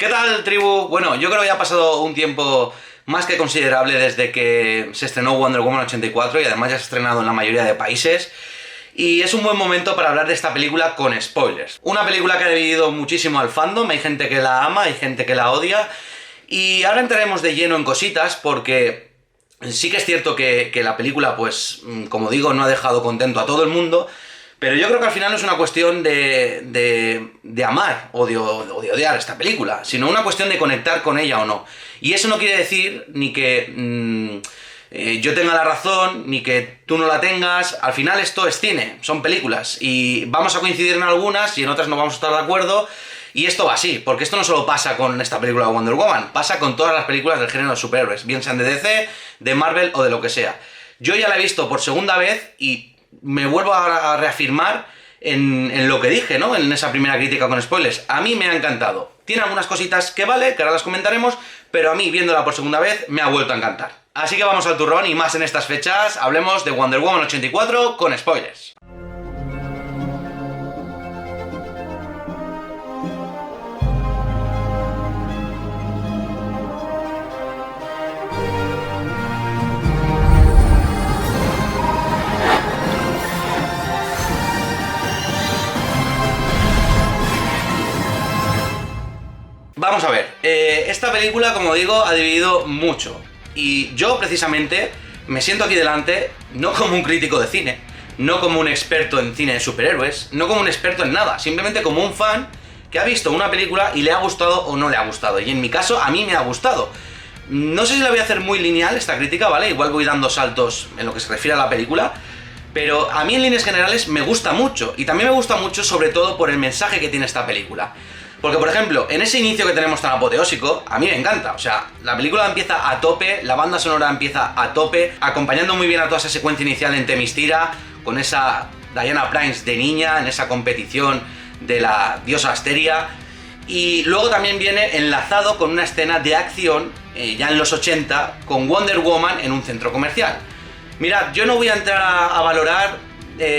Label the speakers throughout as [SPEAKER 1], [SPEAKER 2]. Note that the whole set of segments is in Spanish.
[SPEAKER 1] ¿Qué tal, tribu? Bueno, yo creo que ya ha pasado un tiempo más que considerable desde que se estrenó Wonder Woman 84 y además ya se ha estrenado en la mayoría de países. Y es un buen momento para hablar de esta película con spoilers. Una película que ha dividido muchísimo al fandom, hay gente que la ama, hay gente que la odia. Y ahora entraremos de lleno en cositas porque sí que es cierto que la película, pues, como digo, no ha dejado contento a todo el mundo. Pero yo creo que al final no es una cuestión de amar o de odiar esta película, sino una cuestión de conectar con ella o no. Y eso no quiere decir ni que yo tenga la razón, ni que tú no la tengas. Al final esto es cine, son películas. Y vamos a coincidir en algunas y en otras no vamos a estar de acuerdo. Y esto va así, porque esto no solo pasa con esta película de Wonder Woman, pasa con todas las películas del género de superhéroes, bien sean de DC, de Marvel o de lo que sea. Yo ya la he visto por segunda vez y me vuelvo a reafirmar en lo que dije, ¿no? En esa primera crítica con spoilers. A mí me ha encantado. Tiene algunas cositas que vale, que ahora las comentaremos, pero a mí, viéndola por segunda vez, me ha vuelto a encantar. Así que vamos al turrón y más en estas fechas, hablemos de Wonder Woman 84 con spoilers. Vamos a ver, esta película, como digo, ha dividido mucho. Y yo, precisamente, me siento aquí delante no como un crítico de cine, no como un experto en cine de superhéroes, no como un experto en nada, simplemente como un fan que ha visto una película y le ha gustado o no le ha gustado. Y en mi caso, a mí me ha gustado. No sé si la voy a hacer muy lineal esta crítica, ¿vale? Igual voy dando saltos en lo que se refiere a la película, pero a mí en líneas generales me gusta mucho. Y también me gusta mucho, sobre todo, por el mensaje que tiene esta película. Porque, por ejemplo, en ese inicio que tenemos tan apoteósico, a mí me encanta. O sea, la película empieza a tope, la banda sonora empieza a tope, acompañando muy bien a toda esa secuencia inicial en Themyscira, con esa Diana Prince de niña, en esa competición de la diosa Asteria. Y luego también viene enlazado con una escena de acción, ya en los 80, con Wonder Woman en un centro comercial. Mirad, yo no voy a entrar a valorar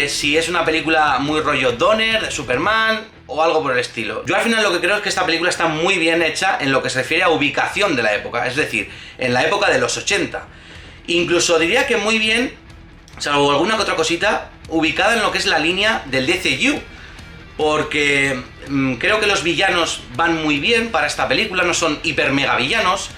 [SPEAKER 1] si es una película muy rollo Donner, de Superman o algo por el estilo. Yo al final lo que creo es que esta película está muy bien hecha en lo que se refiere a ubicación de la época, es decir, en la época de los 80. Incluso diría que muy bien, salvo alguna que otra cosita, ubicada en lo que es la línea del DCU, porque creo que los villanos van muy bien para esta película, no son hiper mega villanos.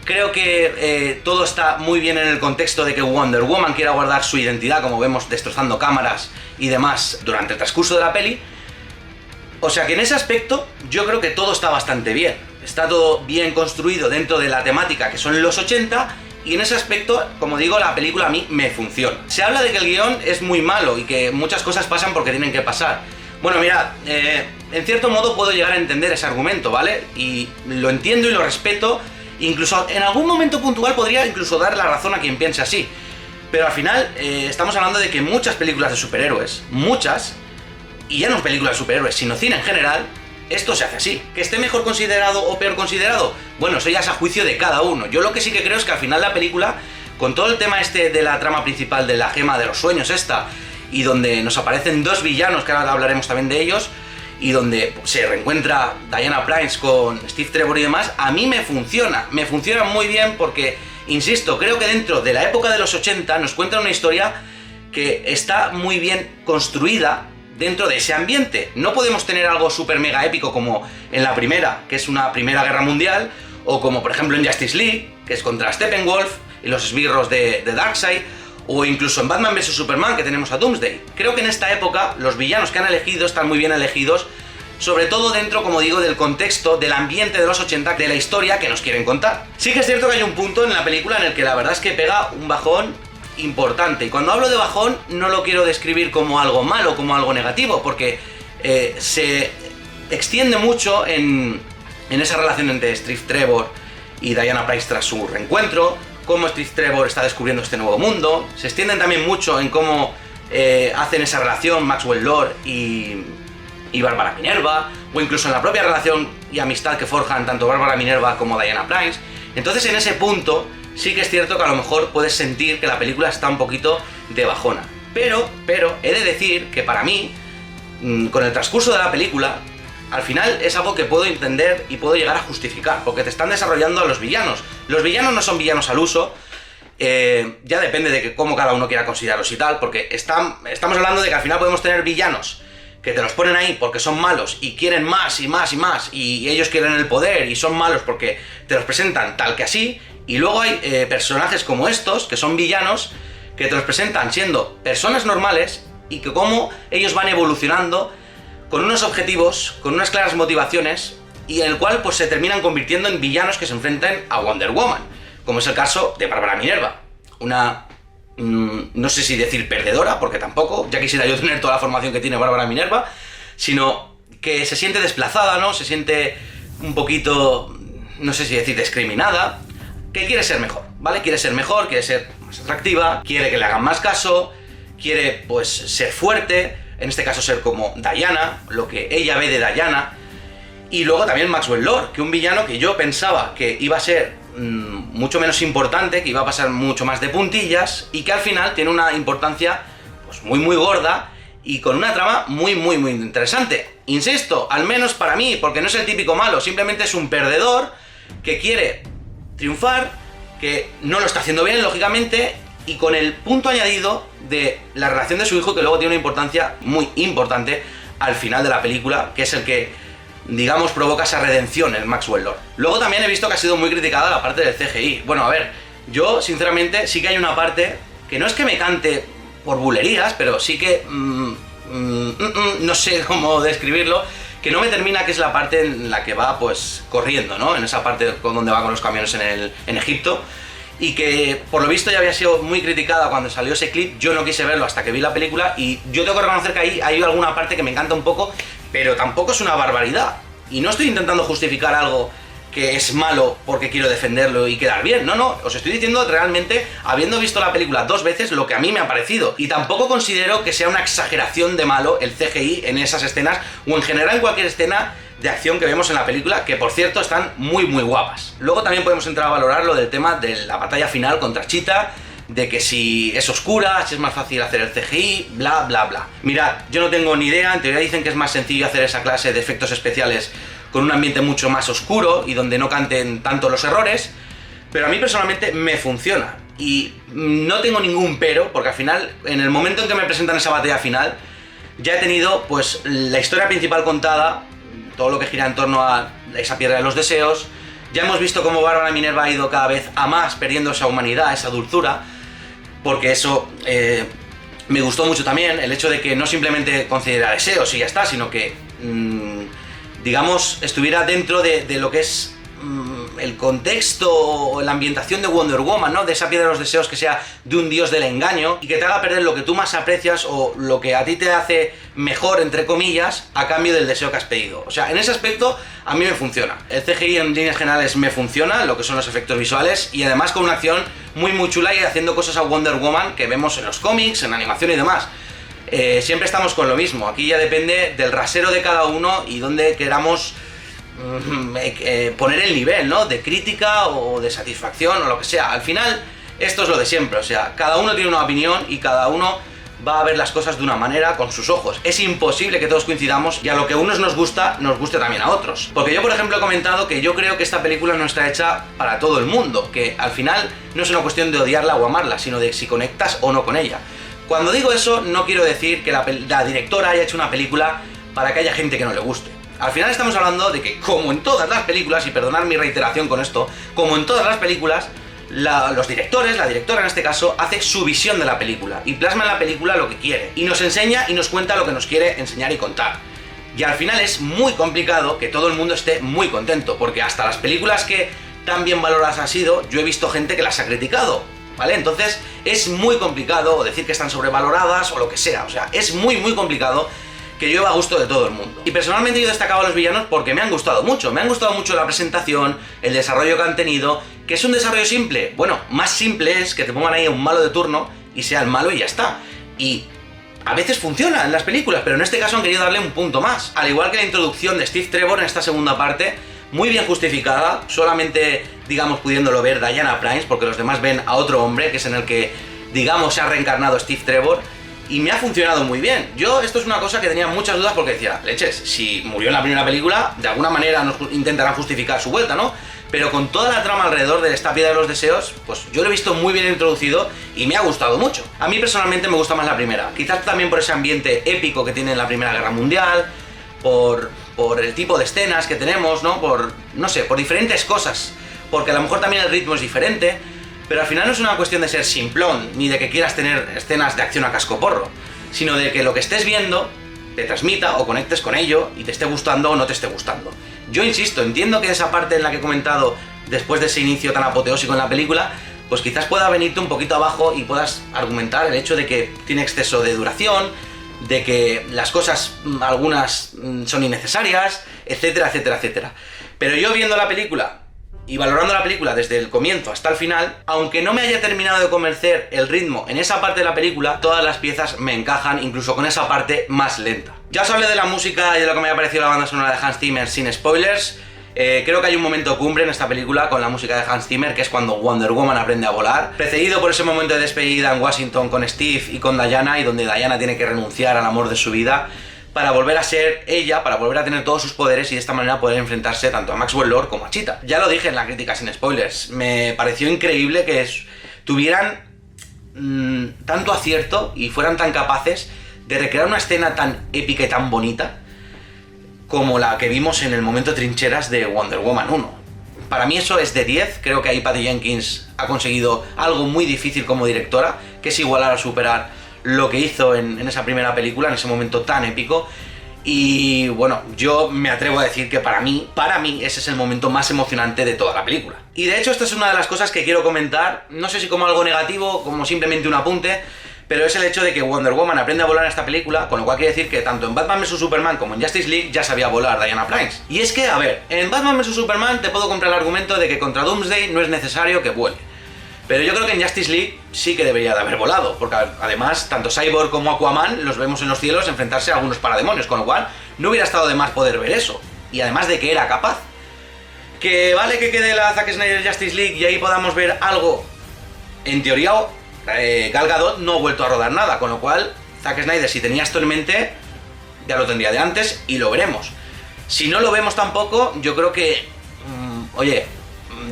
[SPEAKER 1] Creo que todo está muy bien en el contexto de que Wonder Woman quiera guardar su identidad, como vemos destrozando cámaras y demás durante el transcurso de la peli. O sea que en ese aspecto yo creo que todo está bastante bien. Está todo bien construido dentro de la temática que son los 80 y en ese aspecto, como digo, la película a mí me funciona. Se habla de que el guión es muy malo y que muchas cosas pasan porque tienen que pasar. Bueno, mirad, en cierto modo puedo llegar a entender ese argumento, ¿vale? Y lo entiendo y lo respeto. Incluso en algún momento puntual podría incluso dar la razón a quien piense así. Pero al final estamos hablando de que muchas películas de superhéroes, muchas, y ya no es películas de superhéroes, sino cine en general, esto se hace así. ¿Que esté mejor considerado o peor considerado? Bueno, eso ya es a juicio de cada uno. Yo lo que sí que creo es que al final la película, con todo el tema este de la trama principal de la gema de los sueños esta, y donde nos aparecen dos villanos, que ahora hablaremos también de ellos, y donde se reencuentra Diana Prince con Steve Trevor y demás, a mí me funciona muy bien porque, insisto, creo que dentro de la época de los 80 nos cuenta una historia que está muy bien construida dentro de ese ambiente. No podemos tener algo súper mega épico como en la primera, que es una Primera Guerra Mundial, o como por ejemplo en Justice League, que es contra Steppenwolf y los esbirros de Darkseid, o incluso en Batman vs Superman, que tenemos a Doomsday. Creo que en esta época los villanos que han elegido están muy bien elegidos, sobre todo dentro, como digo, del contexto, del ambiente de los 80, de la historia que nos quieren contar. Sí que es cierto que hay un punto en la película en el que la verdad es que pega un bajón importante. Y cuando hablo de bajón no lo quiero describir como algo malo, como algo negativo, porque se extiende mucho en esa relación entre Steve Trevor y Diana Prince tras su reencuentro, cómo Steve Trevor está descubriendo este nuevo mundo. Se extienden también mucho en cómo hacen esa relación Maxwell Lord y Bárbara Minerva, o incluso en la propia relación y amistad que forjan tanto Bárbara Minerva como Diana Prince. Entonces en ese punto sí que es cierto que a lo mejor puedes sentir que la película está un poquito de bajona. Pero he de decir que para mí, con el transcurso de la película, al final es algo que puedo entender y puedo llegar a justificar, porque te están desarrollando a los villanos. Los villanos no son villanos al uso, ya depende de cómo cada uno quiera considerarlos y tal, porque estamos hablando de que al final podemos tener villanos que te los ponen ahí porque son malos y quieren más y más y más, y ellos quieren el poder y son malos porque te los presentan tal que así, y luego hay personajes como estos, que son villanos, que te los presentan siendo personas normales y que cómo ellos van evolucionando con unos objetivos, con unas claras motivaciones, y en el cual pues se terminan convirtiendo en villanos que se enfrentan a Wonder Woman, como es el caso de Bárbara Minerva, una... no sé si decir perdedora, porque tampoco, ya quisiera yo tener toda la formación que tiene Bárbara Minerva, sino que se siente desplazada, ¿no? Se siente un poquito, no sé si decir discriminada, que quiere ser mejor, ¿vale? Quiere ser mejor, quiere ser más atractiva, quiere que le hagan más caso, quiere pues ser fuerte, en este caso ser como Diana, lo que ella ve de Diana, y luego también Maxwell Lord, que un villano que yo pensaba que iba a ser mucho menos importante, que iba a pasar mucho más de puntillas, y que al final tiene una importancia pues muy muy gorda y con una trama muy muy muy interesante. Insisto, al menos para mí, porque no es el típico malo, simplemente es un perdedor que quiere triunfar, que no lo está haciendo bien, lógicamente, y con el punto añadido de la relación de su hijo, que luego tiene una importancia muy importante al final de la película, que es el que, digamos, provoca esa redención en Maxwell Lord. Luego también he visto que ha sido muy criticada la parte del CGI. Bueno, a ver, yo sinceramente sí que hay una parte que no es que me cante por bulerías, pero sí que no sé cómo describirlo, que no me termina, que es la parte en la que va pues corriendo, ¿no? En esa parte con donde va con los camiones en Egipto, y que por lo visto ya había sido muy criticada cuando salió ese clip. Yo no quise verlo hasta que vi la película, y yo tengo que reconocer que ahí hay alguna parte que me encanta un poco, pero tampoco es una barbaridad. Y no estoy intentando justificar algo que es malo porque quiero defenderlo y quedar bien. No, no, os estoy diciendo realmente, habiendo visto la película 2 veces, lo que a mí me ha parecido. Y tampoco considero que sea una exageración de malo el CGI en esas escenas, o en general en cualquier escena de acción que vemos en la película, que por cierto están muy muy guapas. Luego también podemos entrar a valorar lo del tema de la batalla final contra Cheetah, de que si es oscura, si es más fácil hacer el CGI, bla bla bla. Mirad, yo no tengo ni idea, en teoría dicen que es más sencillo hacer esa clase de efectos especiales con un ambiente mucho más oscuro y donde no canten tanto los errores, pero a mí personalmente me funciona. Y no tengo ningún pero, porque al final, en el momento en que me presentan esa batalla final, ya he tenido pues la historia principal contada, todo lo que gira en torno a esa piedra de los deseos. Ya hemos visto cómo Bárbara Minerva ha ido cada vez a más perdiendo esa humanidad, esa dulzura, porque eso me gustó mucho también, el hecho de que no simplemente concediera deseos y ya está, sino que, digamos, estuviera dentro de lo que es el contexto o la ambientación de Wonder Woman, ¿no? De esa piedra de los deseos, que sea de un dios del engaño y que te haga perder lo que tú más aprecias o lo que a ti te hace mejor, entre comillas, a cambio del deseo que has pedido. O sea, en ese aspecto a mí me funciona. El CGI en líneas generales me funciona, lo que son los efectos visuales, y además con una acción muy muy chula y haciendo cosas a Wonder Woman que vemos en los cómics, en animación y demás. Siempre estamos con lo mismo, aquí ya depende del rasero de cada uno y dónde queramos poner el nivel, ¿no? De crítica o de satisfacción o lo que sea. Al final, esto es lo de siempre, o sea, cada uno tiene una opinión y cada uno va a ver las cosas de una manera con sus ojos. Es imposible que todos coincidamos y a lo que a unos nos guste también a otros. Porque yo, por ejemplo, he comentado que yo creo que esta película no está hecha para todo el mundo, que al final no es una cuestión de odiarla o amarla, sino de si conectas o no con ella. Cuando digo eso, no quiero decir que la directora haya hecho una película para que haya gente que no le guste. Al final estamos hablando de que, como en todas las películas, y perdonad mi reiteración con esto, como en todas las películas, los directores, la directora en este caso, hace su visión de la película y plasma en la película lo que quiere y nos enseña y nos cuenta lo que nos quiere enseñar y contar. Y al final es muy complicado que todo el mundo esté muy contento, porque hasta las películas que tan bien valoradas han sido, yo he visto gente que las ha criticado, ¿vale? Entonces es muy complicado decir que están sobrevaloradas o lo que sea, o sea, es muy muy complicado que lleva a gusto de todo el mundo. Y personalmente yo he destacado a los villanos porque me han gustado mucho. Me han gustado mucho la presentación, el desarrollo que han tenido, que es un desarrollo simple. Bueno, más simple es que te pongan ahí a un malo de turno y sea el malo y ya está. Y a veces funciona en las películas, pero en este caso han querido darle un punto más. Al igual que la introducción de Steve Trevor en esta segunda parte, muy bien justificada, solamente, digamos, pudiéndolo ver Diana Prince, porque los demás ven a otro hombre, que es en el que, digamos, se ha reencarnado Steve Trevor. y me ha funcionado muy bien. Yo, esto es una cosa que tenía muchas dudas porque decía, leches, si murió en la primera película, de alguna manera nos intentarán justificar su vuelta, ¿no? Pero con toda la trama alrededor de esta piedra de los deseos, pues yo lo he visto muy bien introducido y me ha gustado mucho. A mí personalmente me gusta más la primera, quizás también por ese ambiente épico que tiene en la Primera Guerra Mundial, por el tipo de escenas que tenemos, ¿no? No sé, por diferentes cosas, porque a lo mejor también el ritmo es diferente, pero al final no es una cuestión de ser simplón, ni de que quieras tener escenas de acción a cascoporro, sino de que lo que estés viendo te transmita o conectes con ello y te esté gustando o no te esté gustando. Yo insisto, entiendo que esa parte en la que he comentado después de ese inicio tan apoteósico en la película, pues quizás pueda venirte un poquito abajo y puedas argumentar el hecho de que tiene exceso de duración, de que las cosas, algunas son innecesarias, etcétera, etcétera, etcétera. Pero yo viendo la película y valorando la película desde el comienzo hasta el final, aunque no me haya terminado de convencer el ritmo en esa parte de la película, todas las piezas me encajan, incluso con esa parte más lenta. Ya os hablé de la música y de lo que me ha parecido la banda sonora de Hans Zimmer sin spoilers. Creo que hay un momento cumbre en esta película con la música de Hans Zimmer, que es cuando Wonder Woman aprende a volar, precedido por ese momento de despedida en Washington con Steve y con Diana, y donde Diana tiene que renunciar al amor de su vida para volver a ser ella, para volver a tener todos sus poderes y de esta manera poder enfrentarse tanto a Maxwell Lord como a Cheetah. Ya lo dije en la crítica sin spoilers, me pareció increíble que tuvieran tanto acierto y fueran tan capaces de recrear una escena tan épica y tan bonita como la que vimos en el momento trincheras de Wonder Woman 1. Para mí eso es de 10, creo que ahí Patty Jenkins ha conseguido algo muy difícil como directora, que es igualar o superar lo que hizo en esa primera película, en ese momento tan épico. Y bueno, yo me atrevo a decir que para mí ese es el momento más emocionante de toda la película. Y de hecho esta es una de las cosas que quiero comentar, no sé si como algo negativo, como simplemente un apunte, pero es el hecho de que Wonder Woman aprende a volar en esta película, con lo cual quiere decir que tanto en Batman vs Superman como en Justice League ya sabía volar Diana Prince. Y es que, a ver, en Batman vs Superman te puedo comprar el argumento de que contra Doomsday no es necesario que vuele. Pero yo creo que en Justice League sí que debería de haber volado, porque además tanto Cyborg como Aquaman los vemos en los cielos enfrentarse a algunos parademonios, con lo cual no hubiera estado de más poder ver eso. Y además de que era capaz. Que vale que quede la Zack Snyder Justice League y ahí podamos ver algo, en teoría Gal Gadot no ha vuelto a rodar nada, con lo cual Zack Snyder, si tenía esto en mente, ya lo tendría de antes y lo veremos. Si no lo vemos tampoco, yo creo que, oye,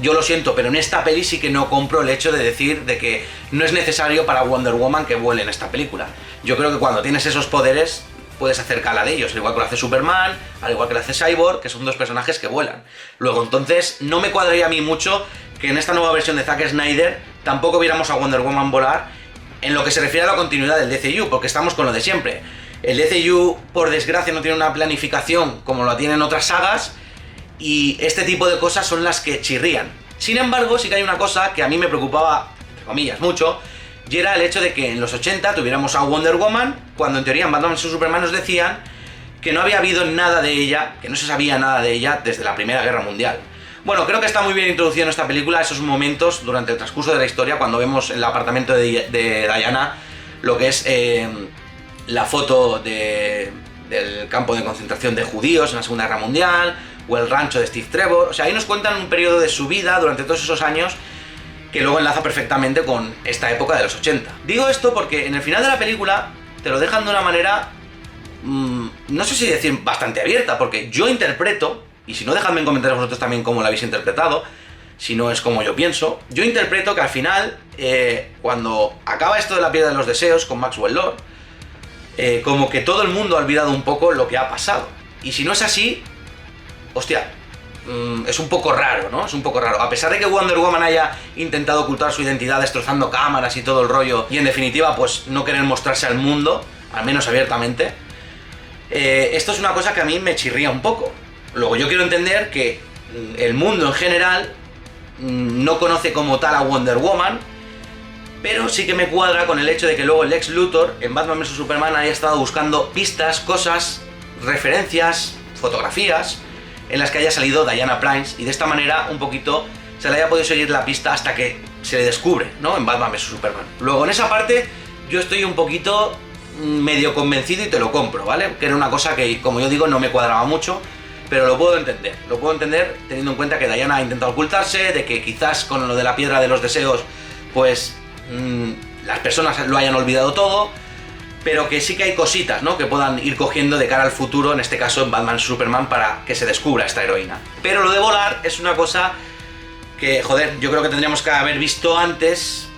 [SPEAKER 1] yo lo siento, pero en esta peli sí que no compro el hecho de decir de que no es necesario para Wonder Woman que vuele en esta película. Yo creo que cuando tienes esos poderes puedes hacer gala de ellos, al igual que lo hace Superman, al igual que lo hace Cyborg, que son dos personajes que vuelan. Luego, entonces, no me cuadraría a mí mucho que en esta nueva versión de Zack Snyder tampoco viéramos a Wonder Woman volar en lo que se refiere a la continuidad del DCU, porque estamos con lo de siempre. El DCU, por desgracia, no tiene una planificación como lo tienen otras sagas, y este tipo de cosas son las que chirrían. Sin embargo, sí que hay una cosa que a mí me preocupaba, entre comillas, mucho, y era el hecho de que en los 80 tuviéramos a Wonder Woman, cuando en teoría en Batman vs Superman nos decían que no había habido nada de ella, que no se sabía nada de ella desde la Primera Guerra Mundial. Bueno, creo que está muy bien introducido en esta película esos momentos durante el transcurso de la historia, cuando vemos en el apartamento de Diana lo que es la foto del campo de concentración de judíos en la Segunda Guerra Mundial, o el rancho de Steve Trevor. O sea, ahí nos cuentan un periodo de su vida durante todos esos años que luego enlaza perfectamente con esta época de los 80. Digo esto porque en el final de la película te lo dejan de una manera, no sé si decir bastante abierta, porque yo interpreto, y si no, dejadme en comentarios vosotros también cómo lo habéis interpretado, si no es como yo pienso, yo interpreto que al final, cuando acaba esto de la piedra de los deseos con Maxwell Lord, como que todo el mundo ha olvidado un poco lo que ha pasado. Y si no es así, hostia, es un poco raro, ¿no? Es un poco raro. A pesar de que Wonder Woman haya intentado ocultar su identidad destrozando cámaras y todo el rollo, y en definitiva, pues no querer mostrarse al mundo, al menos abiertamente, esto es una cosa que a mí me chirría un poco. Luego yo quiero entender que el mundo en general no conoce como tal a Wonder Woman, pero sí que me cuadra con el hecho de que luego el Lex Luthor en Batman vs Superman haya estado buscando pistas, cosas, referencias, fotografías en las que haya salido Diana Prince, y de esta manera un poquito se le haya podido seguir la pista hasta que se le descubre, ¿no? En Batman vs Superman. Luego en esa parte yo estoy un poquito medio convencido y te lo compro, ¿vale? Que era una cosa que, como yo digo, no me cuadraba mucho, pero lo puedo entender teniendo en cuenta que Diana ha intentado ocultarse, de que quizás con lo de la piedra de los deseos, pues las personas lo hayan olvidado todo, pero que sí que hay cositas, ¿no?, que puedan ir cogiendo de cara al futuro, en este caso en Batman Superman, para que se descubra esta heroína. Pero lo de volar es una cosa que, joder, yo creo que tendríamos que haber visto antes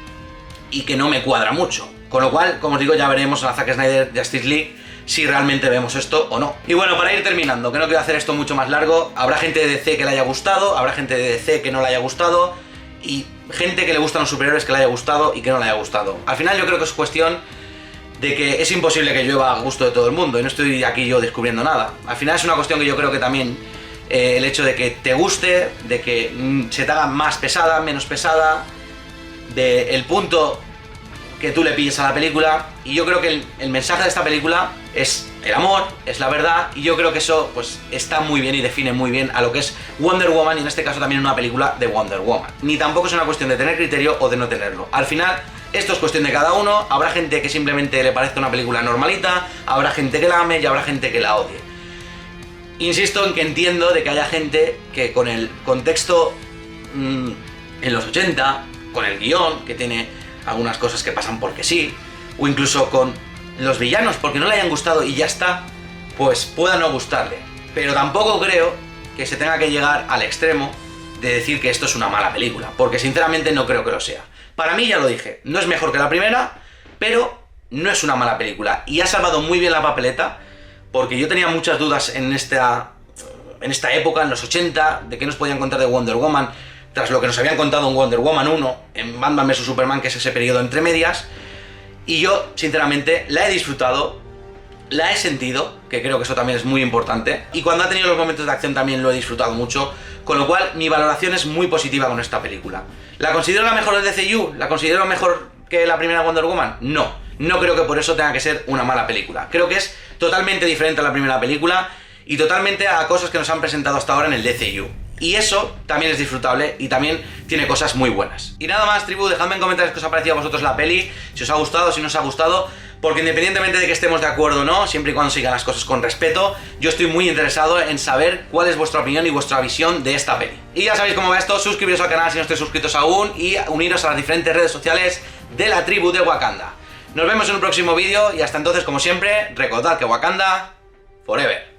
[SPEAKER 1] y que no me cuadra mucho. Con lo cual, como os digo, ya veremos en la Zack Snyder Justice League si realmente vemos esto o no. Y bueno, para ir terminando, que no quiero hacer esto mucho más largo, habrá gente de DC que le haya gustado, habrá gente de DC que no le haya gustado, y gente que le gustan los superhéroes que le haya gustado y que no le haya gustado. Al final yo creo que es cuestión de que es imposible que llueva a gusto de todo el mundo, y no estoy aquí yo descubriendo nada. Al final es una cuestión que yo creo que también el hecho de que te guste, de que se te haga más pesada, menos pesada, del punto que tú le pilles a la película, y yo creo que el mensaje de esta película es el amor, es la verdad, y yo creo que eso pues está muy bien y define muy bien a lo que es Wonder Woman, y en este caso también una película de Wonder Woman. Ni tampoco es una cuestión de tener criterio o de no tenerlo. Al final, esto es cuestión de cada uno. Habrá gente que simplemente le parezca una película normalita, habrá gente que la ame y habrá gente que la odie. Insisto en que entiendo de que haya gente que con el contexto en los 80, con el guión, que tiene algunas cosas que pasan porque sí, o incluso con los villanos porque no le hayan gustado y ya está, pues pueda no gustarle. Pero tampoco creo que se tenga que llegar al extremo de decir que esto es una mala película, porque sinceramente no creo que lo sea. Para mí, ya lo dije, no es mejor que la primera, pero no es una mala película, y ha salvado muy bien la papeleta, porque yo tenía muchas dudas en esta época, en los 80, de qué nos podían contar de Wonder Woman, tras lo que nos habían contado en Wonder Woman 1, en Batman vs Superman, que es ese periodo entre medias, y yo, sinceramente, la he disfrutado, la he sentido, que creo que eso también es muy importante, y cuando ha tenido los momentos de acción también lo he disfrutado mucho, con lo cual mi valoración es muy positiva con esta película. ¿La considero la mejor del DCU? ¿La considero mejor que la primera Wonder Woman? No, no creo que por eso tenga que ser una mala película. Creo que es totalmente diferente a la primera película y totalmente a cosas que nos han presentado hasta ahora en el DCU. Y eso también es disfrutable y también tiene cosas muy buenas. Y nada más, tribu, dejadme en comentarios qué os ha parecido a vosotros la peli, si os ha gustado, si no os ha gustado, porque independientemente de que estemos de acuerdo o no, siempre y cuando sigan las cosas con respeto, yo estoy muy interesado en saber cuál es vuestra opinión y vuestra visión de esta peli. Y ya sabéis cómo va esto, suscribiros al canal si no estáis suscritos aún y uniros a las diferentes redes sociales de la tribu de Wakanda. Nos vemos en un próximo vídeo y hasta entonces, como siempre, recordad que Wakanda forever.